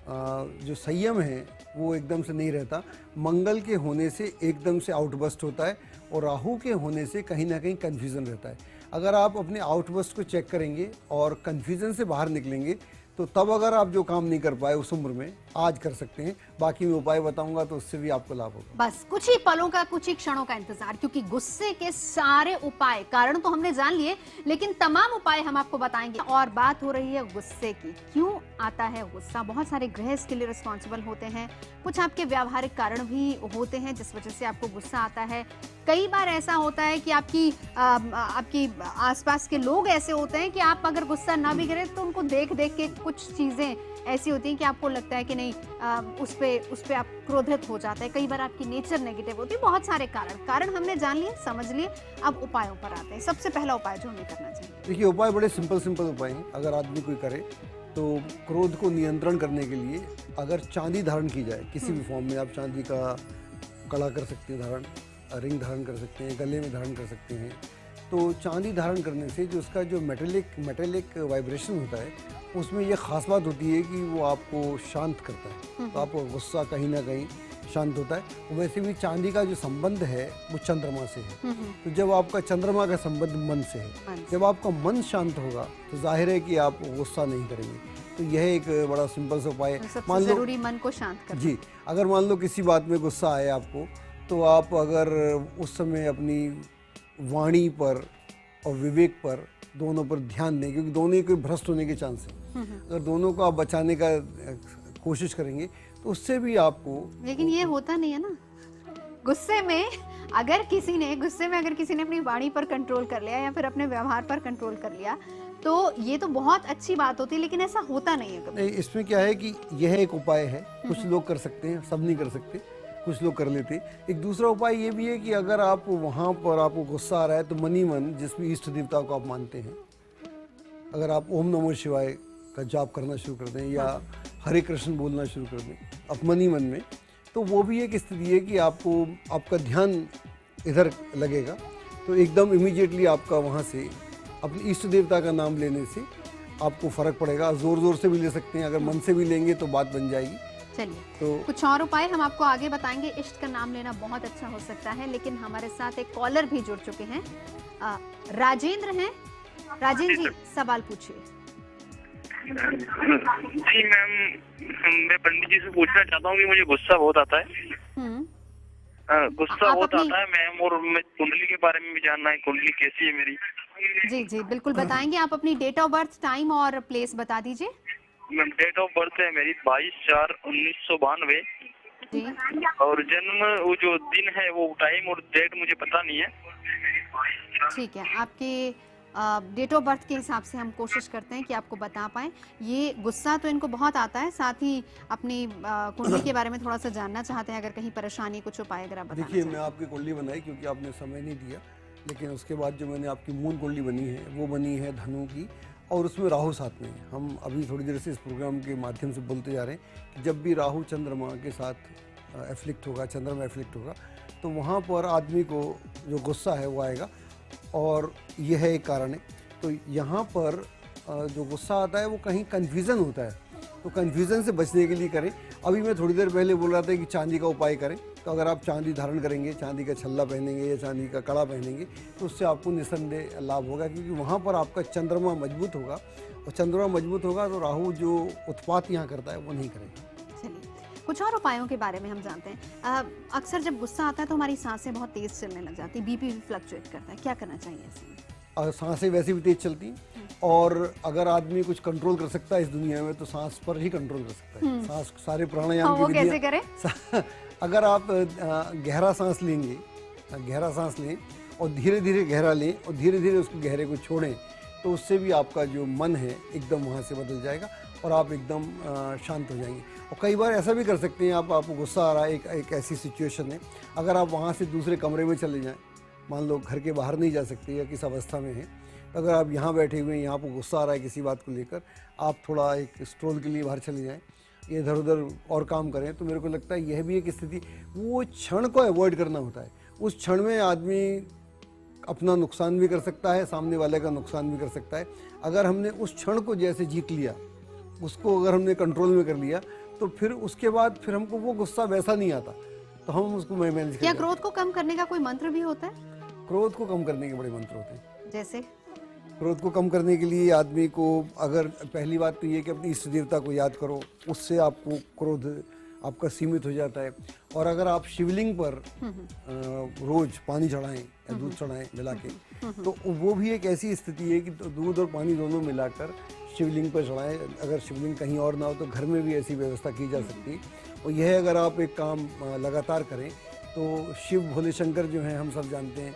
जो संयम है वो एकदम से नहीं रहता। मंगल के होने से एकदम से आउटबस्ट होता है और राहु के होने से कहीं ना कहीं कन्फ्यूज़न रहता है। अगर आप अपने आउटबस्ट को चेक करेंगे और कन्फ्यूज़न से बाहर निकलेंगे तो तब अगर आप जो काम नहीं कर पाए उस उम्र में आज कर सकते हैं। बाकी मैं उपाय बताऊंगा तो उससे भी आपको लाभ होगा। बस कुछ ही पलों का, कुछ ही क्षणों का इंतजार, क्योंकि गुस्से के सारे उपाय, कारण तो हमने जान लिए, लेकिन तमाम उपाय हम आपको बताएंगे। और बात हो रही है गुस्से की। क्यों आता है गुस्सा? बहुत सारे ग्रह इसके लिए रिस्पॉन्सिबल होते हैं, कुछ आपके व्यावहारिक कारण भी होते हैं जिस वजह से आपको गुस्सा आता है। कई बार ऐसा होता है कि आपकी आसपास के लोग ऐसे होते हैं कि आप अगर गुस्सा ना भी करें तो उनको देख देख के कुछ चीजें ऐसी होती हैं कि आपको लगता है कि नहीं, उस पे आप क्रोधित हो जाते हैं। कई बार आपकी नेचर नेगेटिव होती है। बहुत सारे कारण हमने जान लिए, समझ लिए। अब उपायों पर आते हैं। सबसे पहला उपाय जो हमें करना चाहिए, देखिए उपाय बड़े सिंपल उपाय हैं। अगर आदमी कोई करे तो क्रोध को नियंत्रण करने के लिए अगर चांदी धारण की जाए किसी भी फॉर्म में, आप चांदी का कड़ा कर सकते हैं धारण, रिंग धारण कर सकते हैं, गले में धारण कर सकते हैं। तो चांदी धारण करने से जो उसका जो मेटेलिक वाइब्रेशन होता है उसमें ये खास बात होती है कि वो आपको शांत करता है। तो आपको गुस्सा कहीं ना कहीं शांत होता है। वैसे भी चांदी का जो संबंध है वो चंद्रमा से है। तो जब आपका चंद्रमा का संबंध मन से है, जब आपका मन शांत होगा तो जाहिर है कि आप गुस्सा नहीं करेंगे। तो यह एक बड़ा सिंपल सा उपाय है। मान लो जरूरी मन को शांत करना। जी, अगर मान लो किसी बात में गुस्सा आए आपको, तो आप अगर उस समय अपनी वाणी पर और विवेक पर, दोनों पर ध्यान दें, क्योंकि दोनों के भ्रष्ट होने के चांस है। अगर दोनों को आप बचाने का कोशिश करेंगे तो उससे भी आपको, लेकिन ये होता नहीं है ना। गुस्से में अगर किसी ने अपनी वाणी पर कंट्रोल कर लिया या फिर अपने व्यवहार पर कंट्रोल कर लिया तो ये तो बहुत अच्छी बात होती है, लेकिन ऐसा होता नहीं है कभी। नहीं, इसमें क्या है कि यह एक उपाय है। कुछ लोग कर सकते हैं, सब नहीं कर सकते, कुछ लोग कर लेते हैं। एक दूसरा उपाय ये भी है कि अगर आप वहाँ पर आपको गुस्सा आ रहा है तो मनी मन, जिस भी इष्ट देवता को आप मानते हैं, अगर आप ओम नमो शिवाय का जाप करना शुरू कर दें या हरे कृष्ण बोलना शुरू कर दें आप मनी मन में, तो वो भी एक स्थिति है कि आपका ध्यान इधर लगेगा। तो एकदम इमीडिएटली आपका वहाँ से अपने इष्ट देवता का नाम लेने से आपको फर्क पड़ेगा। जोर से भी ले सकते हैं, अगर मन से भी लेंगे तो बात बन जाएगी। चलिए, तो कुछ और उपाय हम आपको आगे बताएंगे। इष्ट का नाम लेना बहुत अच्छा हो सकता है, लेकिन हमारे साथ एक कॉलर भी जुड़ चुके हैं। राजेंद्र हैं। राजेंद्र जी, सवाल पूछिए। जी मैम, मैं पंडित जी से पूछना चाहता हूँ कि मुझे गुस्सा बहुत आता है। गुस्सा बहुत आता है मैम, और मैं कुंडली के बारे में भी जानना है, कुंडली कैसी है मेरी। जी बिल्कुल बताएंगे। आप अपनी डेट ऑफ बर्थ, टाइम और प्लेस बता दीजिए। मैम डेट ऑफ बर्थ है मेरी 22/4/1992 जी, और जन्म वो जो दिन है वो टाइम और डेट मुझे पता नहीं है। ठीक है। आपके डेट ऑफ बर्थ के हिसाब से हम कोशिश करते हैं कि आपको बता पाएं। ये गुस्सा तो इनको बहुत आता है, साथ ही अपनी कुंडली के बारे में थोड़ा सा जानना चाहते हैं। अगर कहीं परेशानी, कुछ उपाय अगर आप बताना देखिए, चाहें। मैं आपकी कुंडली बनाई क्योंकि आपने समय नहीं दिया, लेकिन उसके बाद जो मैंने आपकी मूल कुंडली बनी है वो बनी है धनु की, और उसमें राहु साथ में है। हम अभी थोड़ी देर से इस प्रोग्राम के माध्यम से बोलते जा रहे हैं कि जब भी राहु चंद्रमा के साथ एफ्लिक्ट होगा, चंद्रमा एफ्लिक्ट होगा, तो वहाँ पर आदमी को जो गुस्सा है वो आएगा, और यह है एक कारण है। तो यहाँ पर जो गुस्सा आता है वो कहीं कन्फ्यूज़न होता है, तो कन्फ्यूज़न से बचने के लिए करें। अभी मैं थोड़ी देर पहले बोल रहा था कि चांदी का उपाय करें। तो अगर आप चांदी धारण करेंगे, चांदी का छल्ला पहनेंगे या चांदी का कड़ा पहनेंगे, तो उससे आपको निसंदेह लाभ होगा, क्योंकि वहाँ पर आपका चंद्रमा मजबूत होगा, और चंद्रमा मजबूत होगा तो राहु जो उत्पात यहाँ करता है वो नहीं करेगा। चलिए, कुछ और उपायों के बारे में हम जानते हैं। अक्सर जब गुस्सा आता है तो हमारी सांसें बहुत तेज चलने लग जाती है, बीपी भी फ्लक्चुएट करता है। क्या करना चाहिए ऐसे में? सांसें वैसे भी तेज चलती हैं, और अगर आदमी कुछ कंट्रोल कर सकता है इस दुनिया में तो सांस पर ही कंट्रोल कर सकता है। सांस, सारे प्राणायाम की कैसे करें? अगर आप गहरा सांस लेंगे, गहरा सांस लें और धीरे धीरे गहरा लें और धीरे धीरे उसको गहरे को छोड़ें, तो उससे भी आपका जो मन है एकदम वहाँ से बदल जाएगा और आप एकदम शांत हो जाएंगे। और कई बार ऐसा भी कर सकते हैं, आपको गुस्सा आ रहा है, एक ऐसी सिचुएशन है, अगर आप वहाँ से दूसरे कमरे में चले जाएँ, मान लो घर के बाहर नहीं जा सकते या किस अवस्था में है, तो अगर आप यहाँ बैठे हुए हैं, यहाँ पर गुस्सा आ रहा है किसी बात को लेकर, आप थोड़ा एक स्ट्रोल के लिए बाहर चले जाएं, ये इधर उधर और काम करें, तो मेरे को लगता है यह भी एक स्थिति, वो क्षण को अवॉइड करना होता है। उस क्षण में आदमी अपना नुकसान भी कर सकता है, सामने वाले का नुकसान भी कर सकता है। अगर हमने उस क्षण को जैसे जीत लिया, उसको अगर हमने कंट्रोल में कर लिया, तो फिर उसके बाद फिर हमको वो गुस्सा वैसा नहीं आता, तो हम उसको मैनेज क्या कर। क्रोध को कम करने का कोई मंत्र भी होता है? क्रोध को कम करने के बड़े मंत्र होते हैं। जैसे क्रोध को कम करने के लिए आदमी को, अगर पहली बात तो ये कि अपनी इष्ट देवता को याद करो, उससे आपको क्रोध आपका सीमित हो जाता है। और अगर आप शिवलिंग पर रोज पानी चढ़ाएं या दूध चढ़ाएं मिला के, तो वो भी एक ऐसी स्थिति है कि दूध और पानी दोनों मिलाकर शिवलिंग पर चढ़ाएं। अगर शिवलिंग कहीं और ना हो तो घर में भी ऐसी व्यवस्था की जा सकती है। और यह अगर आप एक काम लगातार करें तो शिव भोले शंकर जो हैं हम सब जानते हैं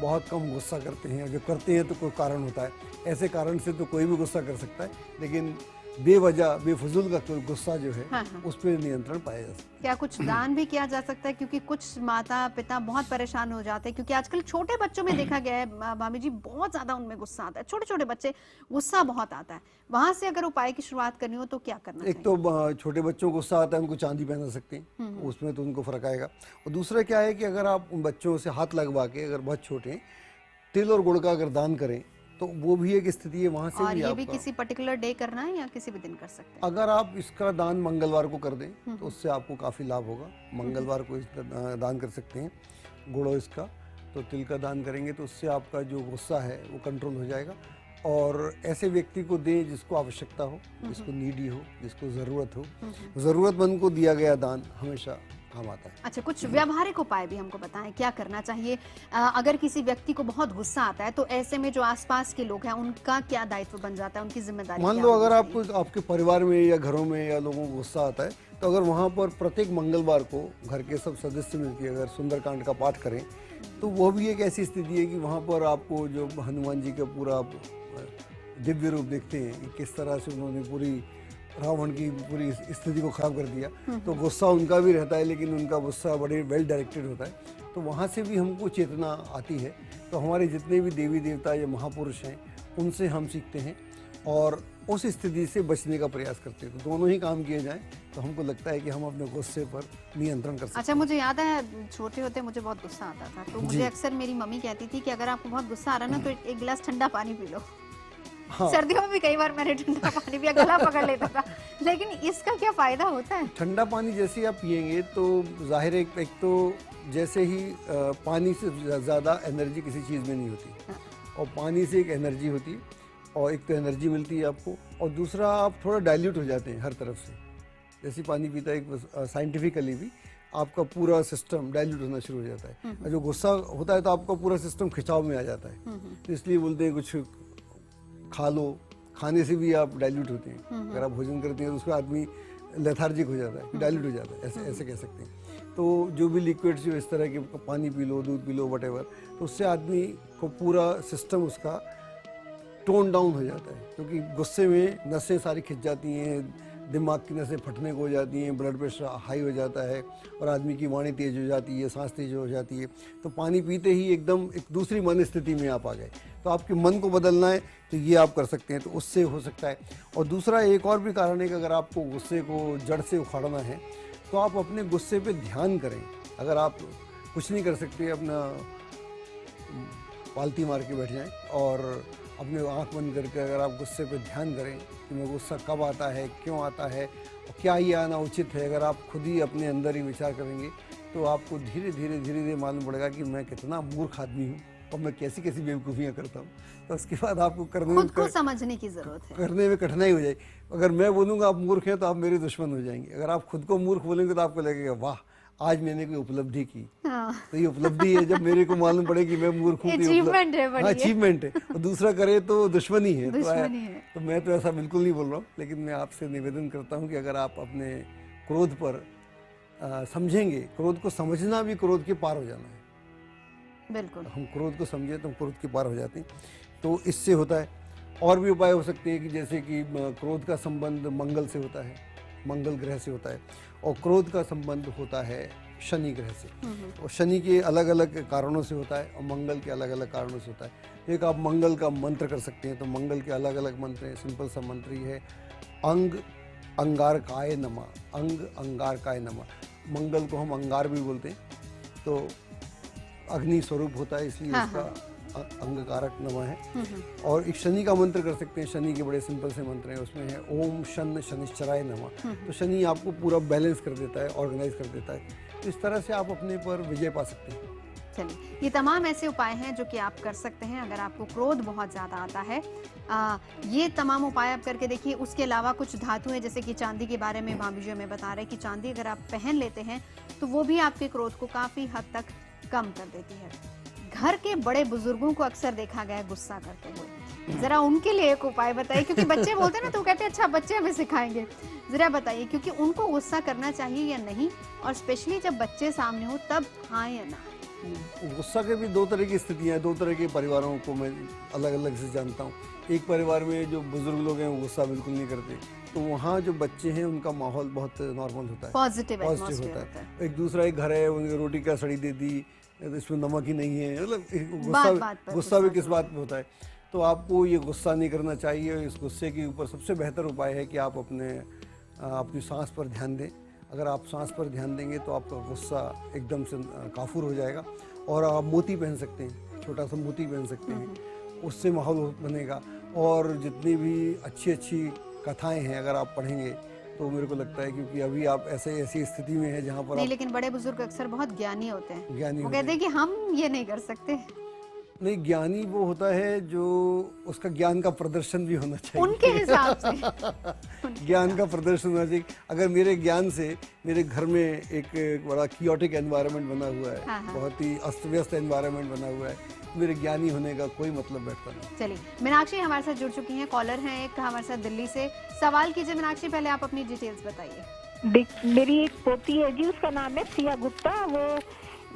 बहुत कम गुस्सा करते हैं, जो करते हैं तो कोई कारण होता है। ऐसे कारण से तो कोई भी गुस्सा कर सकता है, लेकिन बेवजह बेफजूल का कोई गुस्सा जो है हाँ, हाँ। उस पर नियंत्रण पाया जा सकता है। क्या कुछ दान भी किया जा सकता है? क्योंकि कुछ माता पिता बहुत परेशान हो जाते हैं, क्योंकि आजकल छोटे बच्चों में देखा गया है भाभी जी, बहुत ज्यादा उनमें गुस्सा आता है। छोटे छोटे बच्चे गुस्सा बहुत आता है, वहां से अगर उपाय की शुरुआत करनी हो तो क्या करना एक तो छोटे बच्चों को गुस्सा आता है, उनको चांदी पहना सकते हैं, उसमें तो उनको फर्क आएगा। और दूसरा क्या है कि अगर आप उन बच्चों से हाथ लगवा के, अगर बहुत छोटे हैं, तिल और गुड़ का अगर दान करें तो वो भी एक स्थिति है, वहां से और भी ये भी आपका, किसी पर्टिकुलर डे करना है या किसी भी दिन कर सकते हैं? अगर आप इसका दान मंगलवार को कर दें तो उससे आपको काफ़ी लाभ होगा। मंगलवार को इसका दान कर सकते हैं, गुड़ो इसका। तो तिल का दान करेंगे तो उससे आपका जो गुस्सा है वो कंट्रोल हो जाएगा। और ऐसे व्यक्ति को दें जिसको आवश्यकता हो, जिसको नीडी हो, जिसको ज़रूरत हो। ज़रूरतमंद को दिया गया दान हमेशा काम आता है। अच्छा, कुछ व्यावहारिक उपाय भी हमको बताएं, क्या करना चाहिए? अगर किसी व्यक्ति को बहुत गुस्सा आता है तो ऐसे में जो आसपास के लोग हैं उनका क्या दायित्व बन जाता है, उनकी जिम्मेदारी मान क्या लो होनी अगर चाहिए? आपको आपके परिवार में या घरों में या लोगों को गुस्सा आता है, तो अगर वहाँ पर प्रत्येक मंगलवार को घर के सब सदस्य मिलकर अगर सुंदरकांड का पाठ करें तो वो भी एक ऐसी स्थिति है कि वहाँ पर आपको जो हनुमान जी का पूरा दिव्य रूप देखते हैं कि किस तरह से उन्होंने पूरी रावण की पूरी स्थिति को खराब कर दिया। तो गुस्सा उनका भी रहता है, लेकिन उनका गुस्सा बड़े वेल डायरेक्टेड होता है। तो वहाँ से भी हमको चेतना आती है। तो हमारे जितने भी देवी देवता या महापुरुष हैं उनसे हम सीखते हैं और उस स्थिति से बचने का प्रयास करते हैं। तो दोनों ही काम किए जाएं तो हमको लगता है कि हम अपने गुस्से पर नियंत्रण कर सकते हैं। अच्छा, मुझे याद है छोटे होते मुझे बहुत गुस्सा आता था, तो मुझे अक्सर मेरी मम्मी कहती थी कि अगर आपको बहुत गुस्सा आ रहा है ना तो एक गिलास ठंडा पानी पी लो। हाँ। सर्दियों में भी कई बार मैंने ठंडा पानी पिया, गला पकड़ लेता था। लेकिन इसका क्या फायदा होता है? ठंडा पानी जैसे ही आप पिएंगे तो जाहिर है एक तो जैसे ही पानी से ज़्यादा एनर्जी किसी चीज़ में नहीं होती, और पानी से एक एनर्जी होती है, और एक तो एनर्जी मिलती है आपको, और दूसरा आप थोड़ा डाइल्यूट हो जाते हैं हर तरफ से। जैसे पानी पीता है, एक साइंटिफिकली भी आपका पूरा सिस्टम डाइल्यूट होना शुरू हो जाता है। और जो गुस्सा होता है तो आपका पूरा सिस्टम खिंचाव में आ जाता है। तो इसलिए बोलते हैं कुछ खा लो, खाने से भी आप डाइल्यूट होते हैं। अगर आप भोजन करते हैं तो उसमें आदमी लेथार्जिक हो जाता है, डाइल्यूट हो जाता है, ऐसे ऐसे कह सकते हैं। तो जो भी लिक्विड्स जो इस तरह के, पानी पी लो, दूध पी लो, वटेवर, तो उससे आदमी को पूरा सिस्टम उसका टोन डाउन हो जाता है। क्योंकि गुस्से में नसें सारी खिंच जाती हैं, दिमाग की नसें फटने को हो जाती हैं, ब्लड प्रेशर हाई हो जाता है और आदमी की वाणी तेज हो जाती है, सांस तेज हो जाती है। तो पानी पीते ही एकदम एक दूसरी मन स्थिति में आप आ गए। तो आपके मन को बदलना है तो ये आप कर सकते हैं, तो उससे हो सकता है। और दूसरा एक और भी कारण है कि अगर आपको गुस्से को जड़ से उखाड़ना है तो आप अपने गुस्से पे ध्यान करें। अगर आप कुछ नहीं कर सकते, अपना पालती मार के बैठ जाएं और अपने आँख बंद करके अगर आप गुस्से पे ध्यान करें कि मैं गुस्सा कब आता है, क्यों आता है, और क्या ये आना उचित है, अगर आप खुद ही अपने अंदर ही विचार करेंगे तो आपको धीरे धीरे मालूम पड़ेगा कि मैं कितना मूर्ख आदमी हूँ और मैं कैसी कैसी बेवकूफ़ियाँ करता हूँ। तो उसके बाद आपको खुद को समझने की जरूरत है, करने में कठिनाई हो जाएगी। अगर मैं बोलूँगा आप मूर्ख हैं तो आप मेरे दुश्मन हो जाएंगे। अगर आप खुद को मूर्ख बोलेंगे तो आपको लगेगा वाह आज मैंने कोई उपलब्धि की। हाँ। तो ये उपलब्धि है जब मेरे को मालूम पड़े कि मैं मूर्ख हूँ। अचीवमेंट है, बड़ी अचीवमेंट है। और दूसरा करे तो दुश्मनी है। दुश्मनी है। तो मैं तो ऐसा बिल्कुल नहीं बोल रहा हूँ, लेकिन मैं आपसे निवेदन करता हूँ कि अगर आप अपने क्रोध पर समझेंगे, क्रोध को समझना भी क्रोध के पार हो जाना है। बिल्कुल, हम क्रोध को समझे तो हम क्रोध के पार हो जाते हैं। तो इससे होता है। और भी उपाय हो सकते हैं कि जैसे कि क्रोध का संबंध मंगल से होता है, मंगल ग्रह से होता है, और क्रोध का संबंध होता है शनि ग्रह से। और शनि के अलग अलग कारणों से होता है और मंगल के अलग अलग कारणों से होता है। एक आप मंगल का मंत्र कर सकते हैं। तो मंगल के अलग अलग मंत्र हैं। सिंपल सा मंत्र ही है अंग अंगारकाय नमः, अंग अंगारकाय नमः। मंगल को हम अंगार भी बोलते हैं, तो अग्नि स्वरूप होता है, इसलिए इसका अंगकारक नमः है। और एक शनि का मंत्र कर सकते हैं, शनि के बड़े सिंपल से मंत्र हैं, उसमें है ओम शन शनिश्चराय नमः। तो शनि आपको पूरा बैलेंस कर देता है, ऑर्गेनाइज कर देता है। तो इस तरह से आप अपने पर विजय पा सकते हैं। चलिए, ये तमाम ऐसे उपाय हैं जो कि आप कर सकते हैं अगर आपको क्रोध बहुत ज़्यादा आता है। ये तमाम उपाय आप करके देखिए। उसके अलावा कुछ धातु है, जैसे कि चांदी के बारे में भाभी जी हमें बता रहे हैं कि चांदी अगर आप पहन लेते हैं तो वो भी आपके क्रोध को काफ़ी हद तक कम कर देती है। घर के बड़े बुजुर्गों को अक्सर देखा गया है गुस्सा करते हुए, जरा उनके लिए एक उपाय बताइए, क्योंकि बच्चे बोलते हैं ना तो वो कहते हैं अच्छा बच्चे हमें सिखाएंगे। जरा बताइए, क्योंकि उनको गुस्सा करना चाहिए या नहीं, और स्पेशली जब बच्चे सामने हो तब हाँ या ना। गुस्सा के भी दो तरह की स्थितियाँ हैं, दो तरह के परिवारों को मैं अलग अलग से जानता हूँ। एक परिवार में जो बुजुर्ग लोग हैं वो गुस्सा बिल्कुल नहीं करते, तो वहाँ जो बच्चे हैं उनका माहौल बहुत नॉर्मल होता है, पॉजिटिव होता है। एक दूसरा एक घर है, उनकी रोटी क्या सड़ी दे दी, इसमें नमक ही नहीं है, मतलब गुस्सा भी किस बात पे होता है। तो आपको ये गुस्सा नहीं करना चाहिए। इस गुस्से के ऊपर सबसे बेहतर उपाय है कि आप अपनी सांस पर ध्यान दें। अगर आप सांस पर ध्यान देंगे तो आपका गुस्सा एकदम से काफूर हो जाएगा। और आप मोती पहन सकते हैं, छोटा सा मोती पहन सकते हैं, उससे माहौल बनेगा। और जितनी भी अच्छी अच्छी कथाएं हैं अगर आप पढ़ेंगे तो मेरे को लगता है, क्योंकि अभी आप ऐसी स्थिति में है जहाँ पर नहीं, लेकिन बड़े बुजुर्ग अक्सर बहुत ज्ञानी होते हैं, ज्ञानी वो कहते हैं कि हम ये नहीं कर सकते। नहीं, ज्ञानी वो होता है जो उसका ज्ञान का प्रदर्शन भी होना चाहिए, उनके हिसाब से ज्ञान का प्रदर्शन होना चाहिए। अगर मेरे ज्ञान से मेरे घर में एक बड़ा कियोटिक एनवायरनमेंट बना हुआ है, हाँ। बहुत ही अस्त व्यस्त एनवायरनमेंट बना हुआ है, मेरे ज्ञानी होने का कोई मतलब बैठता नहीं। चलिए, मीनाक्षी हमारे साथ जुड़ चुकी हैं, कॉलर हैं एक हमारे साथ दिल्ली से। सवाल कीजिए मीनाक्षी, पहले आप अपनी डिटेल्स बताइए। मेरी एक पोती है जी, उसका नाम है सिया गुप्ता, वो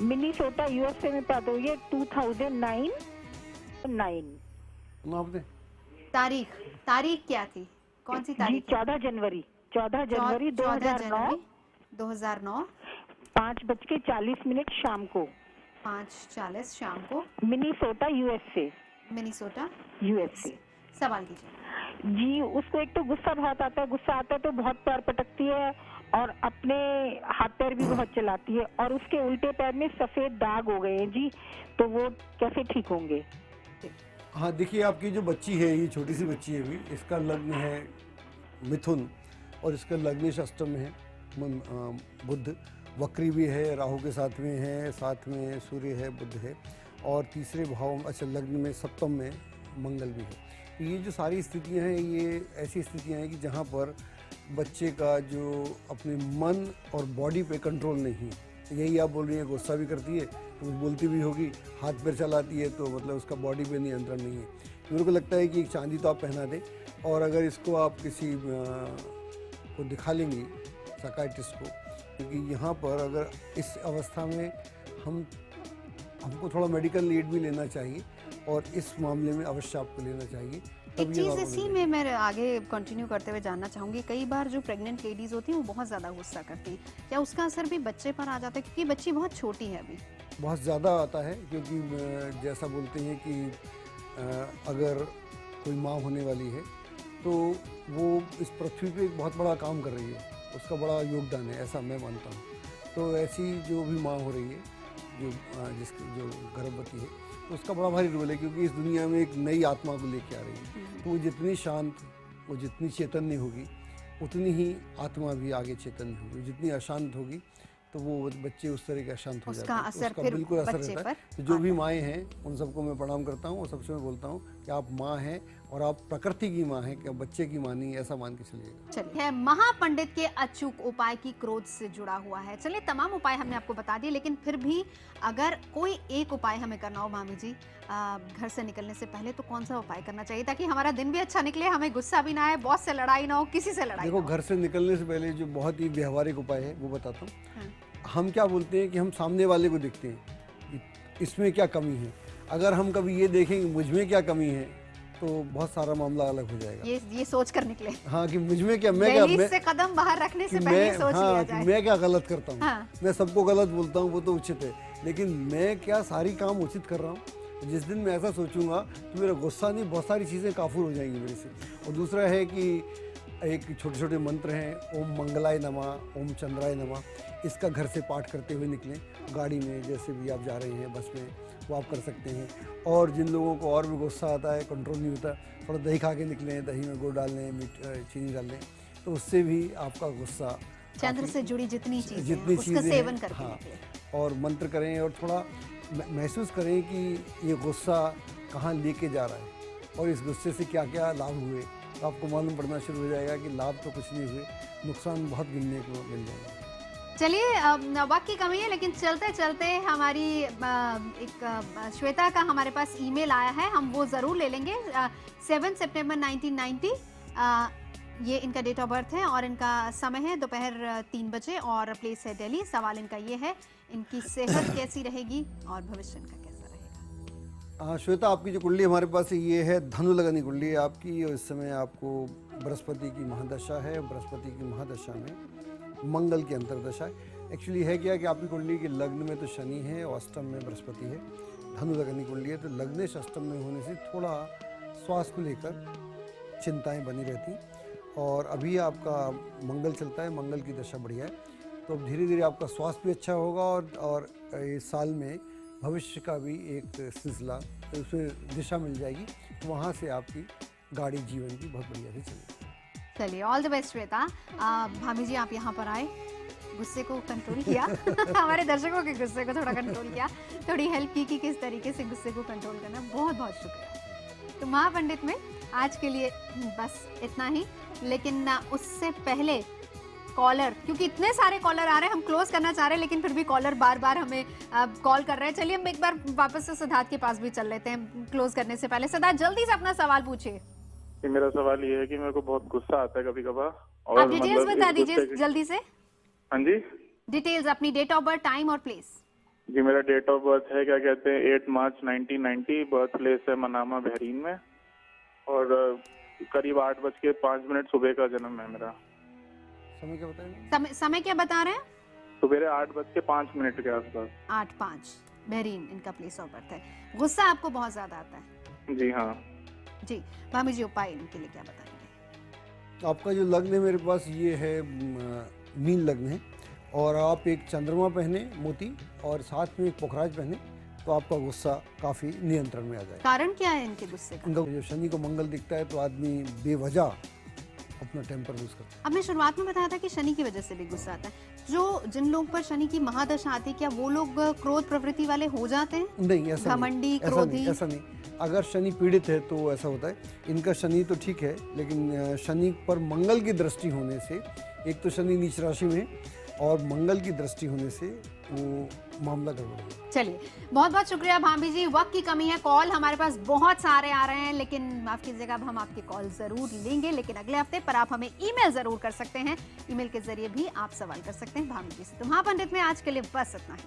मिनीसोटा यूएसए में पैदा हुई है 2009। तारीख क्या थी, कौन सी तारीख? 14 जनवरी 2009 5:40 शाम को, 5:40 शाम को, मिनीसोटा यूएसए। सवाल कीजिए जी। उसको एक तो गुस्सा बहुत आता है, गुस्सा आता है तो बहुत पैर पटकती है और अपने हाथ पैर भी बहुत चलाती है, और उसके उल्टे पैर में सफेद दाग हो गए हैं जी, तो वो कैसे ठीक होंगे? हाँ, देखिए आपकी जो बच्ची है, ये छोटी सी बच्ची है अभी, इसका लग्न है मिथुन और इसका लग्नेश अष्टम में है। बुध वक्री भी है, राहु के साथ में है, साथ में सूर्य है, बुध है, और तीसरे भाव अच्छा लग्न में सप्तम में मंगल भी है। तो ये जो सारी स्थितियाँ हैं, ये ऐसी स्थितियाँ हैं कि जहाँ पर बच्चे का जो अपने मन और बॉडी पे कंट्रोल नहीं है। यही आप बोल रही हैं, गुस्सा भी करती है तो बोलती भी होगी, हाथ पैर चलाती है तो मतलब उसका बॉडी पे नियंत्रण नहीं है। मेरे को लगता है कि एक चांदी तो आप पहना दें, और अगर इसको आप किसी को दिखा लेंगी साइकियाट्रिस्ट को, क्योंकि यहाँ पर अगर इस अवस्था में हमको थोड़ा मेडिकल एड भी लेना चाहिए, और इस मामले में अवश्य आपको लेना चाहिए। एक चीज़ इसी में मैं आगे कंटिन्यू करते हुए जानना चाहूँगी, कई बार जो प्रेग्नेंट लेडीज़ होती हैं वो बहुत ज़्यादा गुस्सा करती हैं, क्या उसका असर भी बच्चे पर आ जाता है, क्योंकि बच्ची बहुत छोटी है अभी? बहुत ज़्यादा आता है, क्योंकि जैसा बोलते हैं कि अगर कोई माँ होने वाली है तो वो इस पृथ्वी पे एक बहुत बड़ा काम कर रही है, उसका बड़ा योगदान है, ऐसा मैं मानता हूँ। तो ऐसी जो भी माँ हो रही है, जो गर्भवती है, तो उसका बड़ा भारी रोल है, क्योंकि इस दुनिया में एक नई आत्मा को लेके आ रही है। तो वो जितनी शांत, वो जितनी चैतन्य होगी, उतनी ही आत्मा भी आगे चैतन्य होगी। जितनी अशांत होगी तो वो बच्चे उस तरह के अशांत हो जाते हैं, उसका बिल्कुल असर रहता है। तो जो भी माएँ हैं उन सबको मैं प्रणाम करता हूँ, और सबसे मैं बोलता हूँ कि आप माँ हैं और आप प्रकृति की माँ हैं, कि बच्चे की माँ नहीं, ऐसा मान के चलिएगा। चलिए, महापंडित के अचूक उपाय की क्रोध से जुड़ा हुआ है। चलिए, तमाम उपाय हमने आपको बता दिए, लेकिन फिर भी अगर कोई एक उपाय हमें करना हो मामी जी, घर से निकलने से पहले, तो कौन सा उपाय करना चाहिए ताकि हमारा दिन भी अच्छा निकले, हमें गुस्सा भी ना आए, बॉस से लड़ाई ना हो, किसी से लड़ाई? देखो, घर से निकलने से पहले जो बहुत ही व्यवहारिक उपाय है वो बताता हूँ। हम क्या बोलते हैं कि हम सामने वाले को देखते हैं इसमें क्या कमी है। अगर हम कभी ये देखेंगे मुझ में क्या कमी है, तो बहुत सारा मामला अलग हो जाएगा। ये सोच कर निकले। हाँ, कि मुझ में क्या, मैं से कदम बाहर रखने से पहले सोच लिया जाए। मैं क्या गलत करता हूँ। हाँ। मैं सबको गलत बोलता हूँ, वो तो उचित है, लेकिन मैं क्या सारी काम उचित कर रहा हूँ। जिस दिन मैं ऐसा सोचूंगा तो मेरा गुस्सा नहीं, बहुत सारी चीज़ें काफूर हो जाएंगी मेरे से। और दूसरा है कि एक छोटे छोटे मंत्र हैं, ओम मंगलाय नमः, ओम चंद्राय नमः, इसका घर से पाठ करते हुए निकलें। गाड़ी में जैसे भी आप जा रहे हैं, बस में, उसको आप कर सकते हैं। और जिन लोगों को और भी गुस्सा आता है, कंट्रोल नहीं होता, थोड़ा दही खा के निकलें, दही में गुड़ डाल लें, चीनी डाल लें, तो उससे भी आपका गुस्सा चंद्र से जुड़ी जितनी चीजें हैं, उसका चीज़ें सेवन हैं, करके हाँ, निकलें। और मंत्र करें और थोड़ा महसूस करें कि ये गुस्सा कहाँ लेके जा रहा है और इस गुस्से से क्या क्या लाभ हुए, तो आपको मालूम पड़ना शुरू हो जाएगा कि लाभ तो कुछ नहीं हुए, नुकसान बहुत गिनने को मिल जाएगा। चलिए, वक्त की कमी है, लेकिन चलते चलते हमारी एक श्वेता का हमारे पास ईमेल आया है, हम वो ज़रूर ले लेंगे। 7 सितंबर 1990 ये इनका डेट ऑफ बर्थ है और इनका समय है दोपहर 3 बजे और प्लेस है दिल्ली। सवाल इनका ये है, इनकी सेहत कैसी रहेगी और भविष्य इनका कैसा रहेगा? श्वेता, आपकी जो कुंडली हमारे पास है ये है धनु लगनी कुंडली है आपकी, और इस समय आपको बृहस्पति की महादशा है। बृहस्पति की महादशा में मंगल की अंतर्दशा है। एक्चुअली है क्या कि आपकी कुंडली के लग्न में तो शनि है और अष्टम में बृहस्पति है, धनु लगनी कुंडली है, तो लग्नेश अष्टम में होने से थोड़ा स्वास्थ्य को लेकर चिंताएं बनी रहती। और अभी आपका मंगल चलता है, मंगल की दशा बढ़िया है, तो अब धीरे धीरे आपका स्वास्थ्य भी अच्छा होगा और इस साल में भविष्य का भी एक सिलसिला, उसमें दिशा मिल जाएगी, तो वहाँ से आपकी गाड़ी जीवन की बहुत बढ़िया से चलेगी। चलिए, ऑल द बेस्ट श्वेता। भाभी जी, आप यहाँ पर आए, गुस्से को कंट्रोल किया हमारे दर्शकों के गुस्से को थोड़ा कंट्रोल किया, थोड़ी हेल्प की कि किस तरीके से गुस्से को कंट्रोल करना। बहुत बहुत शुक्रिया। तो महापंडित में आज के लिए बस इतना ही, लेकिन उससे पहले कॉलर, क्योंकि इतने सारे कॉलर आ रहे हैं, हम क्लोज करना चाह रहे हैं, लेकिन फिर भी कॉलर बार बार हमें कॉल कर रहे हैं। चलिए हम एक बार वापस से सिद्धार्थ के पास भी चल लेते हैं क्लोज करने से पहले। सिद्धार्थ, जल्दी से अपना सवाल पूछिए। मेरा सवाल ये है कि मेरे को बहुत गुस्सा आता है कभी कभार, और आप डिटेल्स बता दीजिए जल्दी से। हाँ जी, डिटेल्स, अपनी डेट ऑफ बर्थ, टाइम और प्लेस। जी मेरा डेट ऑफ बर्थ है, क्या कहते हैं, 8 मार्च 1990, बर्थ प्लेस है मनामा बहरीन में, और करीब 8:05 सुबह का जन्म है मेरा। समय क्या बताएंगे? समय क्या बता रहे हैं? सुबह 8:05 के आसपास। 8:05 बहरीन इनका प्लेस ऑफ बर्थ है। गुस्सा आपको बहुत ज्यादा आता है? जी हाँ जी। भाभी जी, उपाय इनके लिए क्या बताएंगे? आपका जो लग्न है मेरे पास ये है मीन लग्न है, और आप एक चंद्रमा पहने मोती और साथ में एक पोखराज पहने, तो आपका गुस्सा काफी नियंत्रण में आ जाएगा। कारण क्या है इनके गुस्से का? इनका जो शनि को मंगल दिखता है तो आदमी बेवजह अपना टेम्पर लूज करता है। आपने शुरुआत में बताया था कि शनि की वजह से भी गुस्सा आता है। जिन लोग पर शनि की महादशा आती है, क्या वो लोग क्रोध प्रवृत्ति वाले हो जाते हैं? नहीं, ऐसा घमंडी, नहीं, क्रोधी? ऐसा नहीं। अगर शनि पीड़ित है तो ऐसा होता है। इनका शनि तो ठीक है, लेकिन शनि पर मंगल की दृष्टि होने से, एक तो शनि नीच राशि में और मंगल की दृष्टि होने से वो मामला गड़बड़ है। चलिए, बहुत बहुत शुक्रिया भाभी जी। वक्त की कमी है, कॉल हमारे पास बहुत सारे आ रहे हैं, लेकिन माफ कीजिएगा, अब हम आपके कॉल जरूर लेंगे, लेकिन अगले हफ्ते। पर आप हमें ईमेल जरूर कर सकते हैं, ईमेल के जरिए भी आप सवाल कर सकते हैं भाभी जी से। तो महापंडित में आज के लिए बस इतना ही।